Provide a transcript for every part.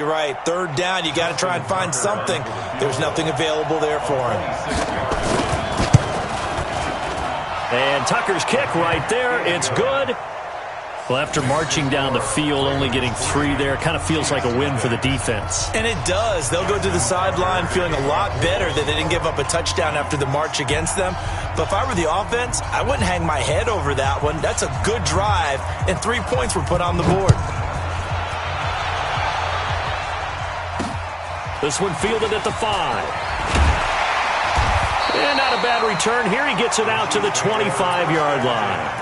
You're right. Third down, you got to try and find something. There's nothing available there for him. And Tucker's kick right there. It's good. Well, after marching down the field, only getting 3 there, kind of feels like a win for the defense. And it does. They'll go to the sideline feeling a lot better that they didn't give up a touchdown after the march against them. But if I were the offense, I wouldn't hang my head over that one. That's a good drive, and 3 points were put on the board. This one fielded at the 5. And not a bad return here. He gets it out to the 25-yard line.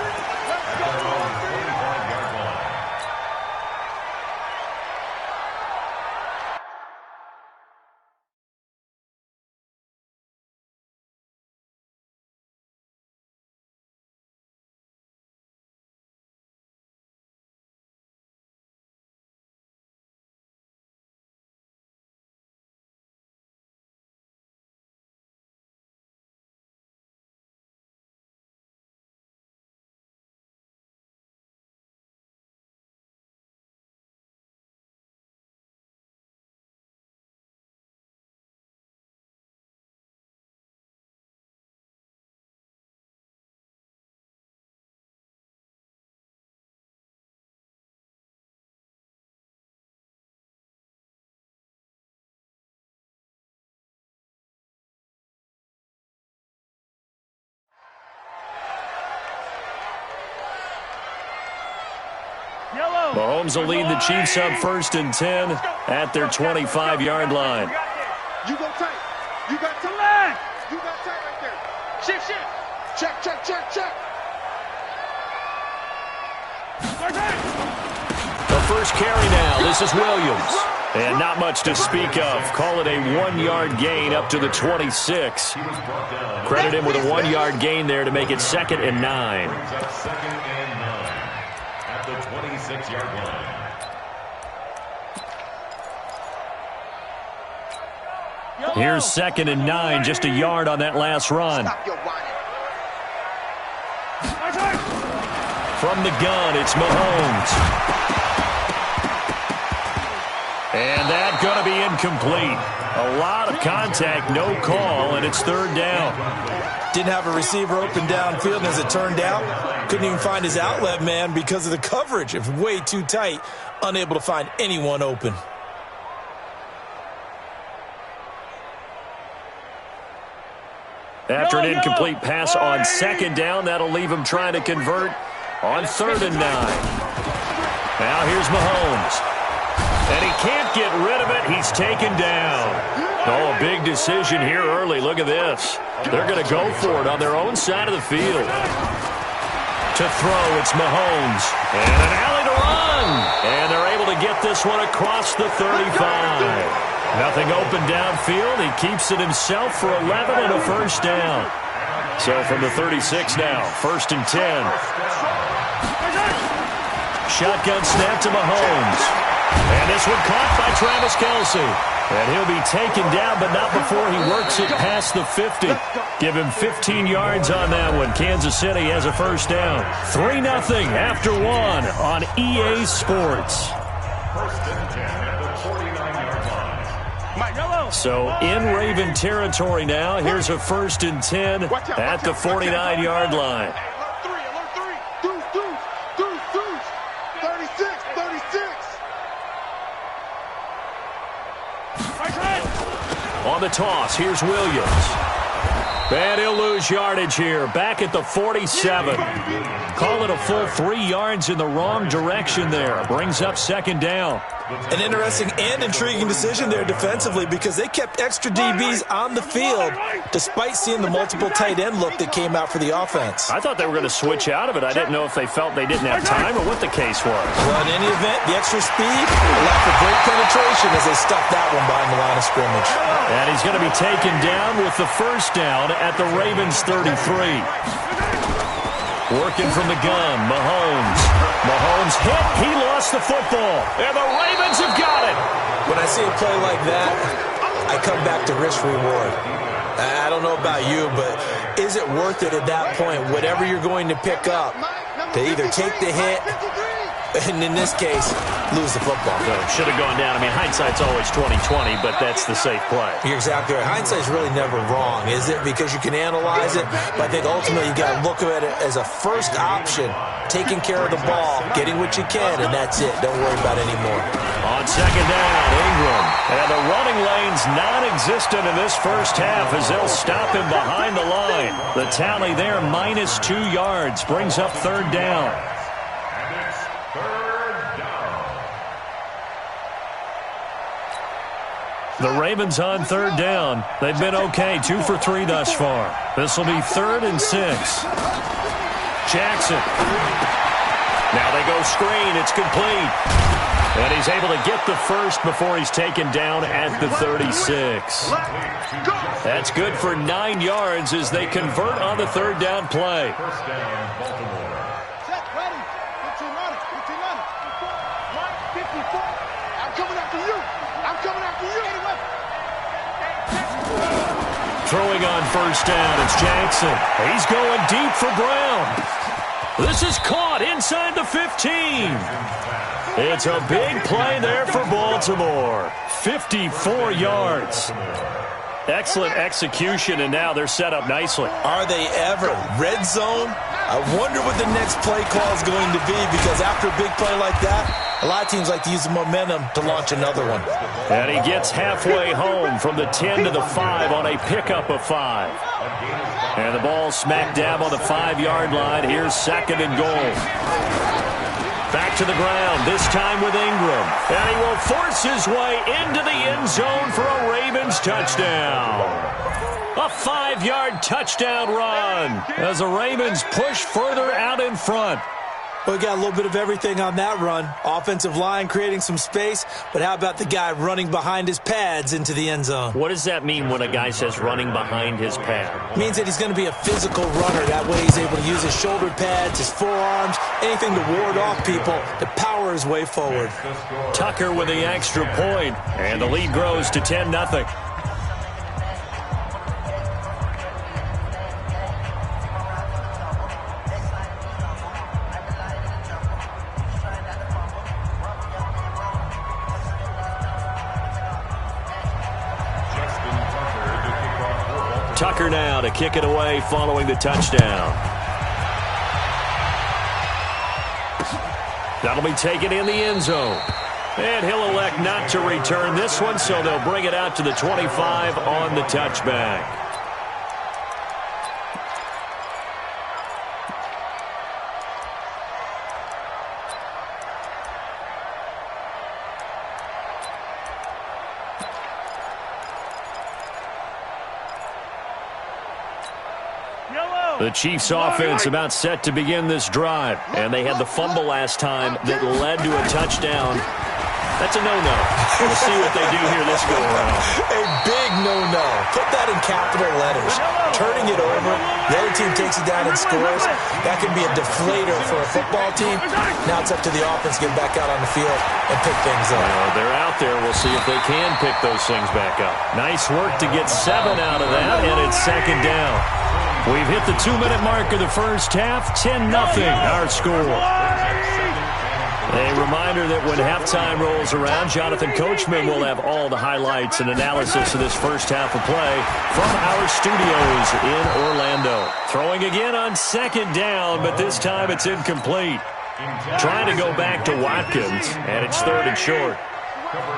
Mahomes will lead the Chiefs up 1st and 10 at their 25-yard line. You go tight. You got to line. You got tight right there. Shift, shift. Check, check, check, check. The first carry now. This is Williams. And not much to speak of. Call it a 1-yard gain up to the 26. Credit him with a 1-yard gain there to make it 2nd and 9. The 26-yard line. Here's 2nd and 9, just a yard on that last run. From the gun, it's Mahomes. And that's going to be incomplete. A lot of contact, no call, and it's 3rd down. Didn't have a receiver open downfield, and as it turned out, couldn't even find his outlet man because of the coverage. It was way too tight, unable to find anyone open. After an incomplete pass on 2nd down, that'll leave him trying to convert on 3rd and 9. Now here's Mahomes. And he can't get rid of it. He's taken down. Oh, a big decision here early. Look at this. They're going to go for it on their own side of the field. To throw, it's Mahomes. And an alley to run. And they're able to get this one across the 35. Nothing open downfield. He keeps it himself for 11 and a 1st down. So from the 36 now, 1st and 10. Shotgun snap to Mahomes. And this one caught by Travis Kelce. And he'll be taken down, but not before he works it past the 50. Give him 15 yards on that one. Kansas City has a 1st down. 3-0 after 1 on EA Sports. 1st and 10 at the 49-yard line. So in Raven territory now. Here's a 1st and 10 at the 49-yard line. On the toss, here's Williams. And he'll lose yardage here. Back at the 47. Call it a full 3 yards in the wrong direction there. Brings up 2nd down. An interesting and intriguing decision there defensively because they kept extra DBs on the field despite seeing the multiple tight end look that came out for the offense. I thought they were going to switch out of it. I didn't know if they felt they didn't have time or what the case was. Well, in any event, the extra speed allowed for great penetration as they stuffed that one behind the line of scrimmage. And he's going to be taken down with the 1st down at the Ravens 33. Working from the gun, Mahomes. Mahomes hit. He lost the football. And the Ravens have got it. When I see a play like that, I come back to risk-reward. I don't know about you, but is it worth it at that point, whatever you're going to pick up, to either take the hit And in this case, lose the football. So should have gone down. I mean, hindsight's always 20/20, but that's the safe play. You're exactly right. Hindsight's really never wrong, is it? Because you can analyze it, but I think ultimately you got to look at it as a first option, taking care of the ball, getting what you can, and that's it. Don't worry about it anymore. On second down, Ingram. And the running lane's non-existent in this first half as they'll stop him behind the line. The tally there, -2 yards, brings up third down. The Ravens on third down. They've been okay, 2 for 3 thus far. This will be 3rd and 6. Jackson. Now they go screen. It's complete. And he's able to get the first before he's taken down at the 36. That's good for 9 yards as they convert on the third down play. First down, Baltimore. Set, ready. 15 on it. 15 on it. 54. I'm coming after you. I'm coming after you. Throwing on first down, it's Jackson. He's going deep for Brown. This is caught inside the 15. It's a big play there for Baltimore. 54 yards. Excellent execution, and now they're set up nicely. Are they ever? Red zone? I wonder what the next play call is going to be, because after a big play like that, a lot of teams like to use the momentum to launch another one. And he gets halfway home from the 10 to the 5 on a pickup of 5. And the ball smack dab on the 5-yard line. Here's 2nd and goal. Back to the ground, this time with Ingram. And he will force his way into the end zone for a Ravens touchdown. A 5-yard touchdown run as the Ravens push further out in front. Well, we got a little bit of everything on that run. Offensive line creating some space, but how about the guy running behind his pads into the end zone? What does that mean when a guy says running behind his pad? It means that he's going to be a physical runner. That way he's able to use his shoulder pads, his forearms, anything to ward off people to power his way forward. Tucker with the extra point, and the lead grows to 10-0. Tucker now to kick it away following the touchdown. That'll be taken in the end zone. And he'll elect not to return this one, so they'll bring it out to the 25 on the touchback. The Chiefs offense about set to begin this drive. And they had the fumble last time that led to a touchdown. That's a no-no. We'll see what they do here this go-around. A big no-no. Put that in capital letters. Turning it over, the other team takes it down and scores. That can be a deflator for a football team. Now it's up to the offense to get back out on the field and pick things up. Well, they're out there. We'll see if they can pick those things back up. Nice work to get 7 out of that, and it's 2nd down. We've hit the 2-minute mark of the first half. 10-0 our score. A reminder that when halftime rolls around, Jonathan Coachman will have all the highlights and analysis of this first half of play from our studios in Orlando. Throwing again on 2nd down, but this time it's incomplete. Trying to go back to Watkins, and it's 3rd and short.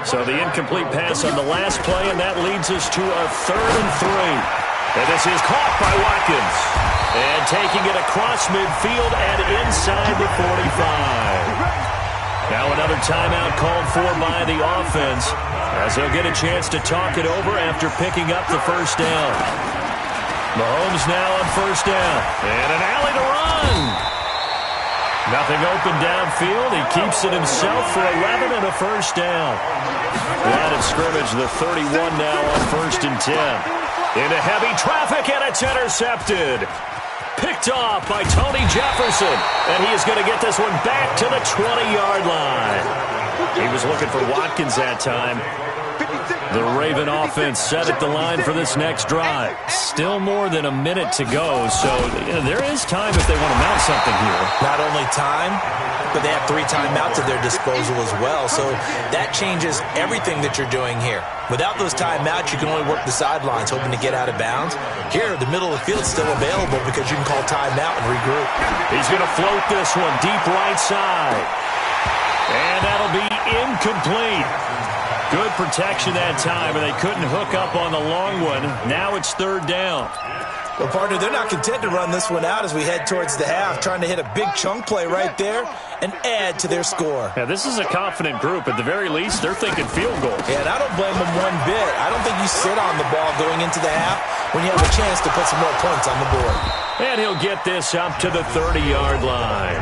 So the incomplete pass on the last play, and that leads us to a 3rd and 3. And this is caught by Watkins. And taking it across midfield and inside the 45. Now another timeout called for by the offense as they'll get a chance to talk it over after picking up the first down. Mahomes now on first down. And an alley to run. Nothing open downfield. He keeps it himself for 11 and a first down. Line of scrimmage, the 31 now on 1st and 10. Into heavy traffic, and it's intercepted. Picked off by Tony Jefferson, and he is going to get this one back to the 20-yard line. He was looking for Watkins that time. The Raven offense set at the line for this next drive. Still more than a minute to go, so there is time if they want to mount something here. Not only time, but they have 3 timeouts at their disposal as well, so that changes everything that you're doing here. Without those timeouts, you can only work the sidelines, hoping to get out of bounds. Here, the middle of the field is still available because you can call timeout and regroup. He's going to float this one deep right side. And that'll be incomplete. Good protection that time, and they couldn't hook up on the long one. Now it's 3rd down. Well, partner, they're not content to run this one out as we head towards the half, trying to hit a big chunk play right there and add to their score. Yeah, this is a confident group. At the very least, they're thinking field goal. Yeah, and I don't blame them one bit. I don't think you sit on the ball going into the half when you have a chance to put some more points on the board. And he'll get this up to the 30-yard line.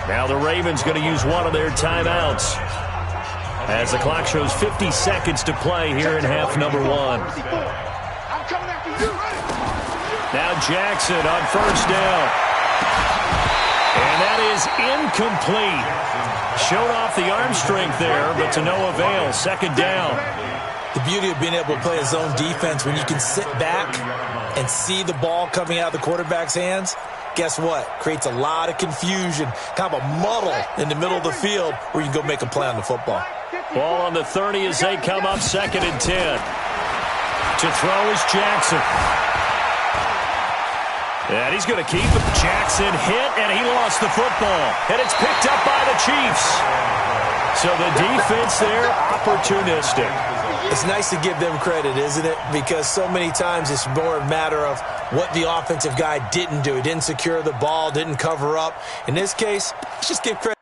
Now the Ravens going to use one of their timeouts as the clock shows 50 seconds to play here in half number 1. Now Jackson on 1st down. And that is incomplete. Showed off the arm strength there, but to no avail. 2nd down. The beauty of being able to play a zone defense when you can sit back and see the ball coming out of the quarterback's hands, guess what? Creates a lot of confusion, kind of a muddle in the middle of the field where you can go make a play on the football. Ball on the 30 as they come up 2nd and 10. To throw is Jackson. And he's going to keep it. Jackson hit, and he lost the football. And it's picked up by the Chiefs. So the defense there, opportunistic. It's nice to give them credit, isn't it? Because so many times it's more a matter of what the offensive guy didn't do. He didn't secure the ball, didn't cover up. In this case, let's just give credit.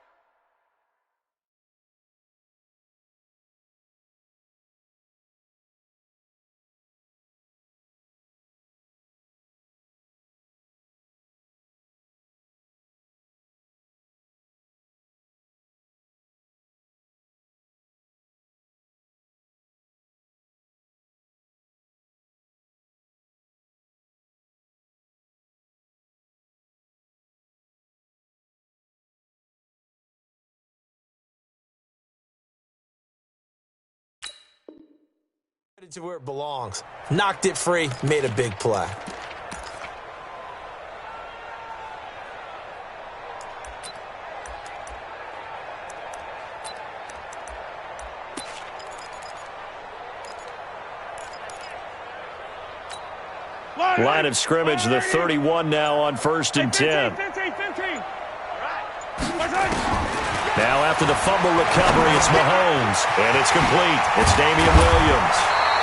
To where it belongs. Knocked it free, made a big play. Line of scrimmage, the 31 now on 1st and 10. Now after the fumble recovery, it's Mahomes, and it's complete. It's Damian Williams.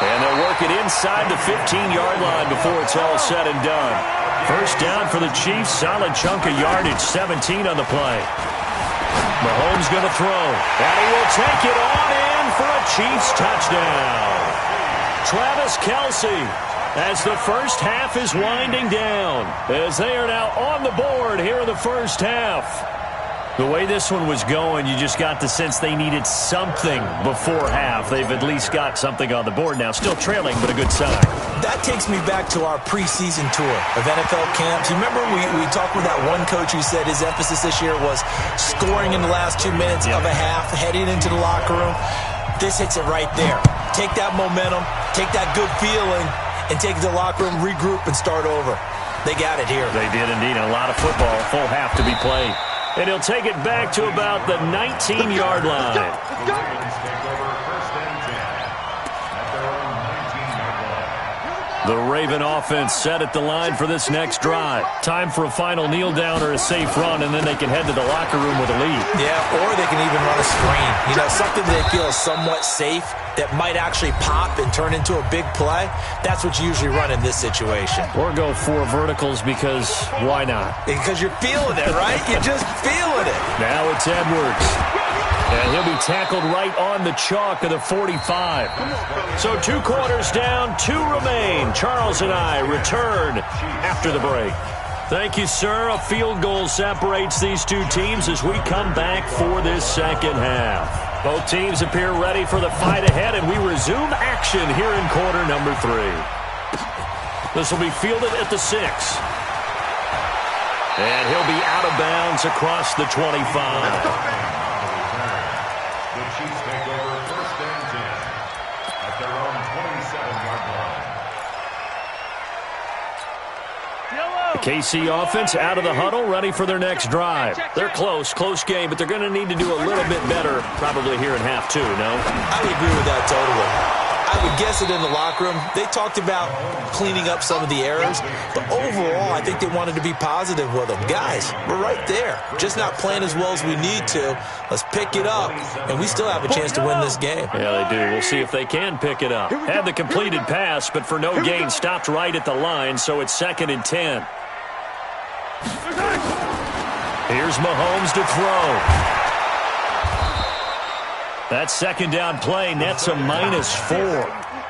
And they'll work it inside the 15-yard line before it's all said and done. 1st down for the Chiefs, solid chunk of yardage, 17 on the play. Mahomes going to throw, and he will take it on in for a Chiefs touchdown. Travis Kelce, as the first half is winding down, as they are now on the board here in the first half. The way this one was going, you just got the sense they needed something before half. They've at least got something on the board now. Still trailing, but a good sign. That takes me back to our preseason tour of NFL camps. You remember we talked with that one coach who said his emphasis this year was scoring in the last 2 minutes of a half, heading into the locker room. This hits it right there. Take that momentum, take that good feeling, and take it to the locker room, regroup, and start over. They got it here. They did indeed. A lot of football, full half to be played. And he'll take it back to about the 19-yard line. The Raven offense set at the line for this next drive. Time for a final kneel down or a safe run, and then they can head to the locker room with a lead. Yeah, or they can even run a screen. You know, something they feel is somewhat safe that might actually pop and turn into a big play. That's what you usually run in this situation. Or go 4 verticals because why not? Because you're feeling it, right? You're just feeling it. Now it's Edwards. And he'll be tackled right on the chalk of the 45. So 2 quarters down, 2 remain. Charles and I return after the break. Thank you, sir. A field goal separates these 2 teams as we come back for this second half. Both teams appear ready for the fight ahead, and we resume action here in quarter number 3. This will be fielded at the 6. And he'll be out of bounds across the 25. KC offense out of the huddle, ready for their next drive. They're close game, but they're going to need to do a little bit better probably here in half two, no? I would agree with that totally. I would guess it in the locker room. They talked about cleaning up some of the errors, but overall, I think they wanted to be positive with them. Guys, we're right there. Just not playing as well as we need to. Let's pick it up, and we still have a chance to win this game. Yeah, they do. We'll see if they can pick it up. Had the completed pass, but for no gain, stopped right at the line, so it's 2nd and 10. Here's Mahomes to throw. That second down play nets a -4.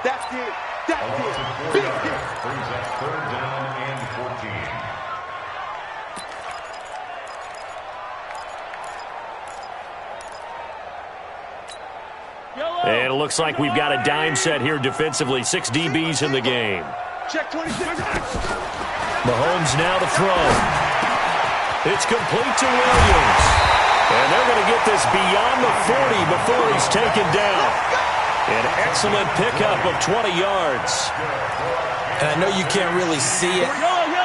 That's it. That's it. Brings up 3rd down and 14. And it looks like we've got a dime set here defensively. 6 DBs in the game. Check 26. Mahomes now to throw. It's complete to Williams. And they're going to get this beyond the 40 before he's taken down. An excellent pickup of 20 yards. And I know you can't really see it,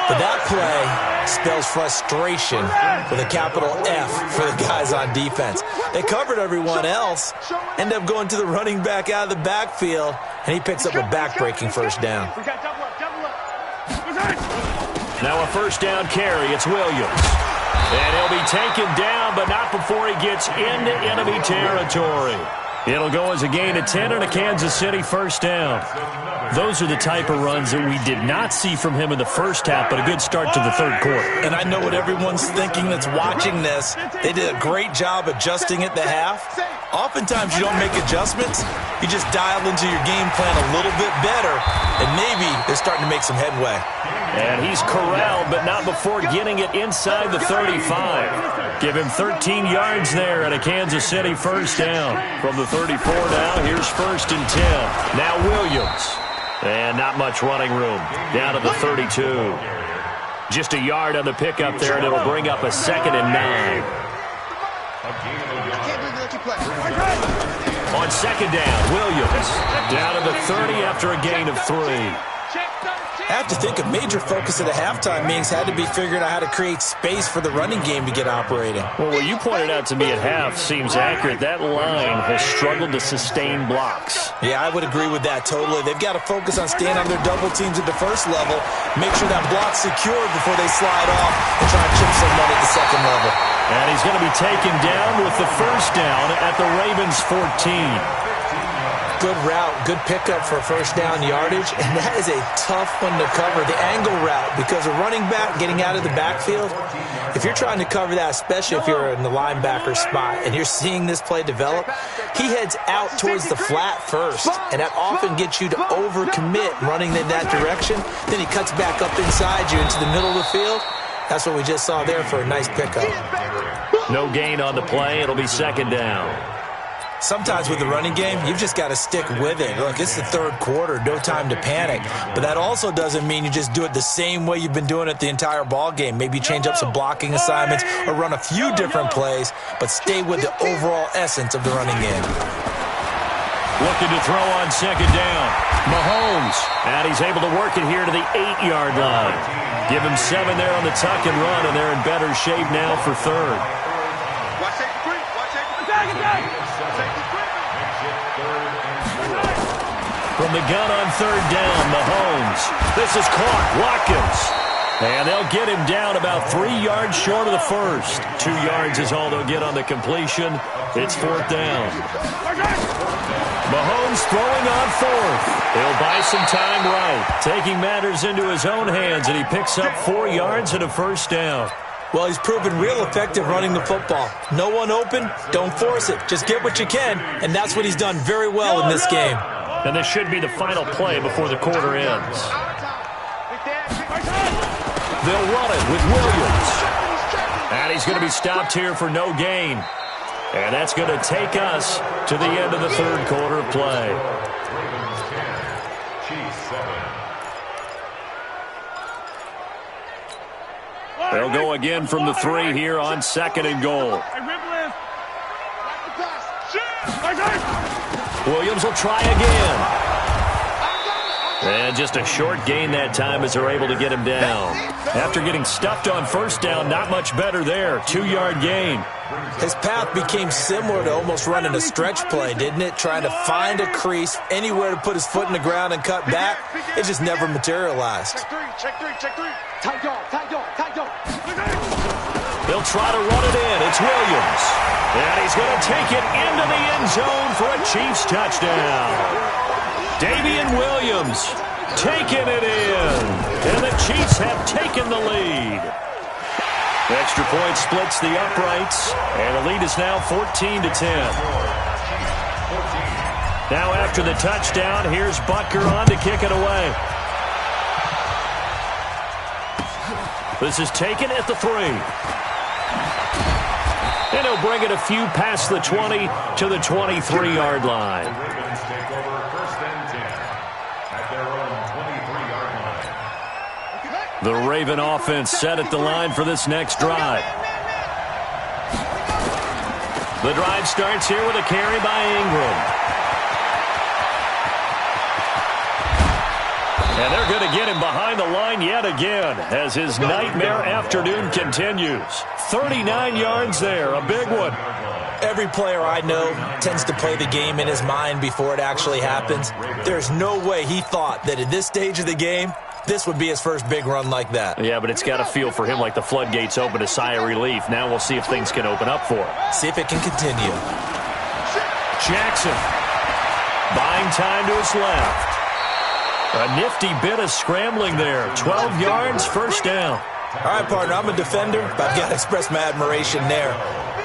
but that play spells frustration with a capital F for the guys on defense. They covered everyone else, end up going to the running back out of the backfield, and he picks up a back-breaking first down. Now a first down carry. It's Williams. And he'll be taken down, but not before he gets into enemy territory. It'll go as a gain of 10 and a Kansas City first down. Those are the type of runs that we did not see from him in the first half, but a good start to the third quarter. And I know what everyone's thinking that's watching this. They did a great job adjusting at the half. Oftentimes you don't make adjustments. You just dial into your game plan a little bit better, and maybe they're starting to make some headway. And he's corralled, but not before getting it inside the 35. Give him 13 yards there and a Kansas City first down. From the 34 now, here's 1st and 10. Now Williams. And not much running room. Down to the 32. Just a yard on the pickup there, and it'll bring up a 2nd and 9. On 2nd down, Williams. Down to the 30 after a gain of 3. I have to think a major focus at the halftime meetings had to be figuring out how to create space for the running game to get operating. Well, what you pointed out to me at half seems accurate. That line has struggled to sustain blocks. Yeah, I would agree with that totally. They've got to focus on staying on their double teams at the first level, make sure that block's secured before they slide off and try to chip someone at the second level. And he's going to be taken down with the first down at the Ravens 14. Good route, good pickup for first down yardage, and that is a tough one to cover, the angle route, because a running back getting out of the backfield, if you're trying to cover that, especially if you're in the linebacker spot and you're seeing this play develop, he heads out towards the flat first, and that often gets you to overcommit running in that direction. Then he cuts back up inside you into the middle of the field. That's what we just saw there for a nice pickup. No gain on the play. It'll be 2nd down. Sometimes with the running game, you've just got to stick with it. Look, it's the third quarter, no time to panic. But that also doesn't mean you just do it the same way you've been doing it the entire ball game. Maybe change up some blocking assignments or run a few different plays, but stay with the overall essence of the running game. Looking to throw on 2nd down. Mahomes. And he's able to work it here to the 8-yard line. Give him 7 there on the tuck and run, and they're in better shape now for 3rd. From the gun on 3rd down, Mahomes. This is caught. Watkins. And they'll get him down about 3 yards short of the first. 2 yards is all they'll get on the completion. It's 4th down. Mahomes throwing on 4th. He'll buy some time right. Taking matters into his own hands, and he picks up 4 yards and a first down. Well, he's proven real effective running the football. No one open, don't force it. Just get what you can, and that's what he's done very well in this game. And this should be the final play before the quarter ends. They'll run it with Williams. And he's going to be stopped here for no gain. And that's going to take us to the end of the third quarter play. They'll go again from the 3 here on 2nd and goal. Williams will try again. And just a short gain that time as they're able to get him down. After getting stuffed on first down, not much better there. 2-yard gain. His path became similar to almost running a stretch play, didn't it? Trying to find a crease, anywhere to put his foot in the ground and cut back. It just never materialized. Check three. Tight dog. They'll try to run it in. It's Williams. And he's going to take it into the end zone for a Chiefs touchdown. Damian Williams taking it in. And the Chiefs have taken the lead. Extra point splits the uprights. And the lead is now 14-10. Now after the touchdown, here's Butker on to kick it away. This is taken at the 3. And he'll bring it a few past the 20 to the 23-yard line. The Ravens take over 1st and 10 at their own 23-yard line. The Raven offense set at the line for this next drive. The drive starts here with a carry by Ingram. And they're going to get him behind the line yet again as his nightmare afternoon continues. 39 yards there, a big one. Every player I know tends to play the game in his mind before it actually happens. There's no way he thought that at this stage of the game, this would be his first big run like that. Yeah, but it's got to feel for him like the floodgates open, a sigh of relief. Now we'll see if things can open up for him. See if it can continue. Jackson buying time to his left. A nifty bit of scrambling there. 12 yards, first down. All right, partner, I'm a defender, but I've got to express my admiration there.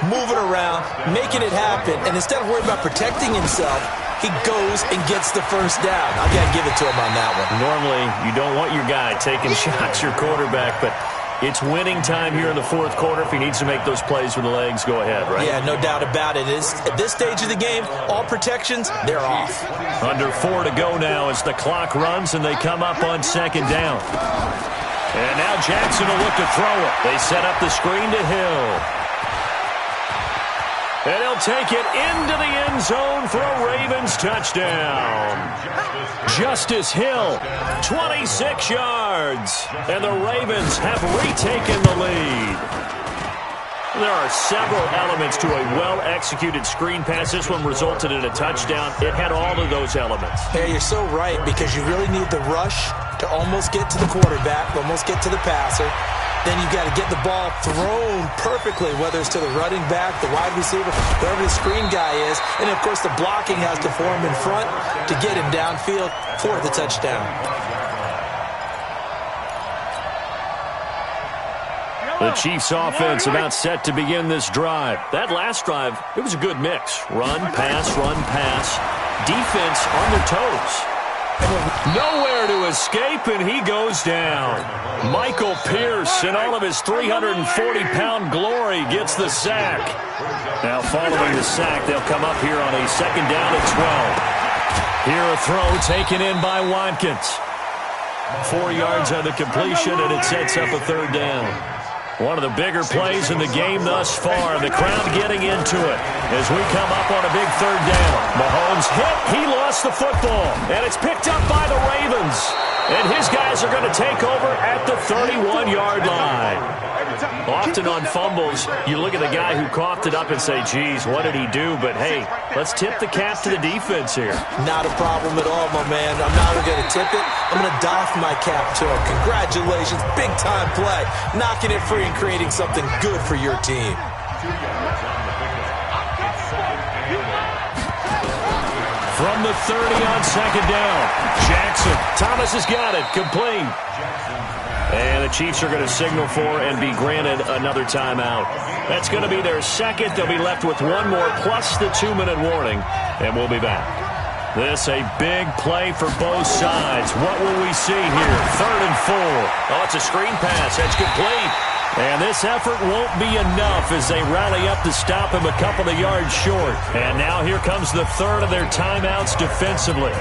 Moving around, making it happen, and instead of worrying about protecting himself, he goes and gets the first down. I've got to give it to him on that one. Normally, you don't want your guy taking shots, your quarterback, but it's winning time here in the fourth quarter. If he needs to make those plays with the legs, go ahead, right? Yeah, no doubt about it. At this stage of the game, all protections, they're off. Under 4 to go now as the clock runs and they come up on second down. And now Jackson will look to throw it. They set up the screen to Hill. And he'll take it into the end zone for a Ravens touchdown. Justice Hill, 26 yards. And the Ravens have retaken the lead. There are several elements to a well-executed screen pass. This one resulted in a touchdown. It had all of those elements. Yeah, you're so right, because you really need the rush to almost get to the quarterback, almost get to the passer. Then you've got to get the ball thrown perfectly, whether it's to the running back, the wide receiver, whoever the screen guy is. And, of course, the blocking has to form in front to get him downfield for the touchdown. The Chiefs offense about set to begin this drive. That last drive, it was a good mix. Run, pass, defense on their toes. Nowhere to escape, and he goes down. Michael Pierce, in all of his 340-pound glory, gets the sack. Now following the sack, they'll come up here on a second down at 12. Here a throw taken in by Watkins. 4 yards on the completion, and it sets up a third down. One of the bigger plays in the game thus far. The crowd getting into it as we come up on a big third down. Mahomes hit. He lost the football. And it's picked up by the Ravens. And his guys are going to take over at the 31-yard line. Often on fumbles, you look at the guy who coughed it up and say, geez, what did he do? But, hey, let's tip the cap to the defense here. Not a problem at all, my man. I'm not only going to tip it, I'm going to doff my cap to him. Congratulations, big-time play. Knocking it free and creating something good for your team. From the 30 on second down, Jackson. Thomas has got it, complete. And the Chiefs are going to signal for and be granted another timeout. That's going to be their second. They'll be left with one more plus the 2-minute warning, and we'll be back. This a big play for both sides. What will we see here? 3rd and 4. Oh, it's a screen pass. That's complete. And this effort won't be enough as they rally up to stop him a couple of yards short. And now here comes the third of their timeouts defensively.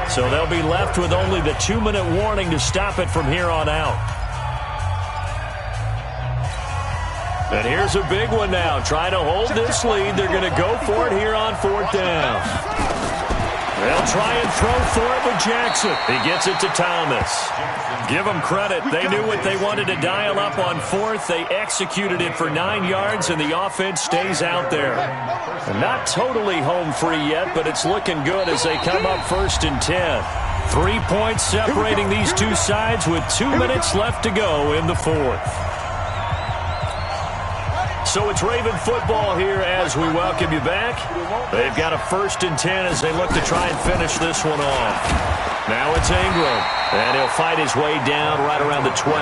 So they'll be left with only the 2-minute warning to stop it from here on out. And here's a big one now. Trying to hold this lead. They're going to go for it here on 4th down. They'll try and throw for it with Jackson. He gets it to Thomas. Give them credit. They knew what they wanted to dial up on fourth. They executed it for 9 yards, and the offense stays out there. Not totally home free yet, but it's looking good as they come up 1st and 10. 3 points separating these two sides with 2 minutes left to go in the fourth. So it's Raven football here as we welcome you back. They've got a 1st and 10 as they look to try and finish this one off. Now it's Ingram, and he'll fight his way down right around the 12.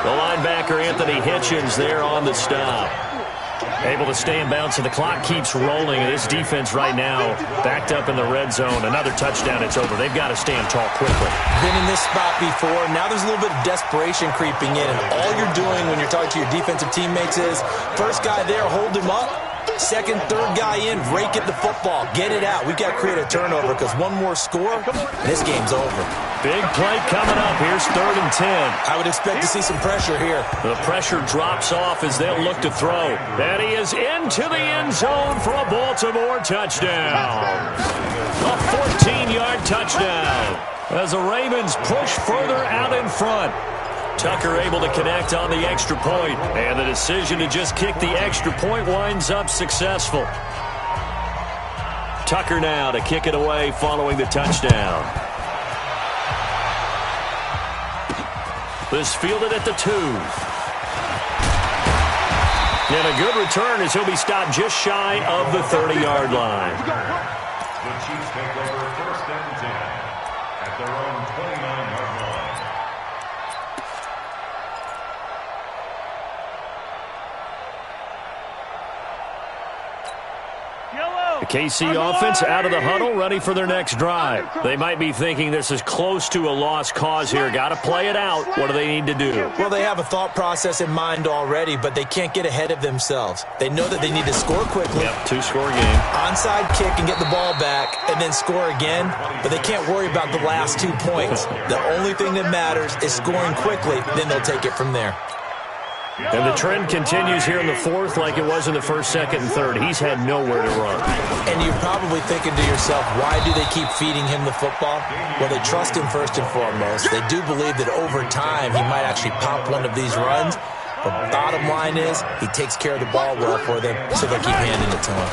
The linebacker, Anthony Hitchens, there on the stop. Able to stay in bounds, and the clock keeps rolling. This defense right now backed up in the red zone. Another touchdown, it's over. They've got to stand tall quickly. Been in this spot before. Now there's a little bit of desperation creeping in, and all you're doing when you're talking to your defensive teammates is first guy there, hold him up. Second, third guy in, rake at the football. Get it out. We've got to create a turnover because one more score, and this game's over. Big play coming up. Here's 3rd and 10. I would expect to see some pressure here. The pressure drops off as they'll look to throw. And he is into the end zone for a Baltimore touchdown. A 14-yard touchdown as the Ravens push further out in front. Tucker able to connect on the extra point, and the decision to just kick the extra point winds up successful. Tucker now to kick it away following the touchdown. This fielded at the 2. And a good return as he'll be stopped just shy of the 30-yard line. The Chiefs take over 1st and 10 at their own 29-yard line. The KC offense out of the huddle, ready for their next drive. They might be thinking this is close to a lost cause here. Got to play it out. What do they need to do? Well, they have a thought process in mind already, but they can't get ahead of themselves. They know that they need to score quickly. Yep, 2-score game. Onside kick and get the ball back and then score again, but they can't worry about the last 2 points. The only thing that matters is scoring quickly, then they'll take it from there. And the trend continues here in the fourth like it was in the 1st, 2nd, and 3rd. He's had nowhere to run. And you're probably thinking to yourself, why do they keep feeding him the football? Well, they trust him first and foremost. They do believe that over time he might actually pop one of these runs. But bottom line is he takes care of the ball well for them, so they'll keep handing it to him.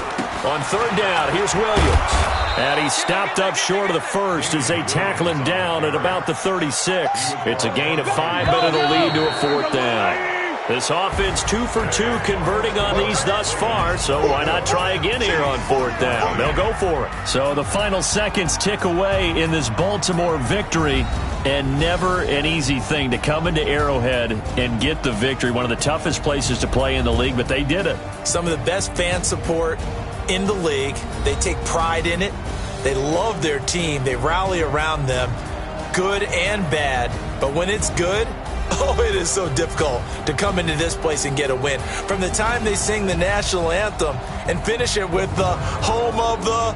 On 3rd down, here's Williams. And he's stopped up short of the 1st as they tackle him down at about the 36. It's a gain of 5, but it'll lead to a 4th down. This offense 2 for 2 converting on these thus far, so why not try again here on 4th down? They'll go for it. So the final seconds tick away in this Baltimore victory, and never an easy thing to come into Arrowhead and get the victory. One of the toughest places to play in the league, but they did it. Some of the best fan support in the league. They take pride in it. They love their team. They rally around them, good and bad. But when it's good, oh, it is so difficult to come into this place and get a win. From the time they sing the national anthem and finish it with the home of the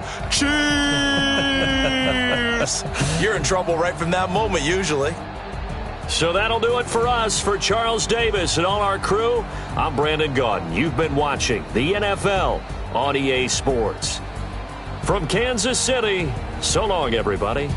Chiefs, you're in trouble right from that moment usually. So that'll do it for us. For Charles Davis and all our crew, I'm Brandon Gaudin. You've been watching the NFL on EA Sports. From Kansas City, so long, everybody.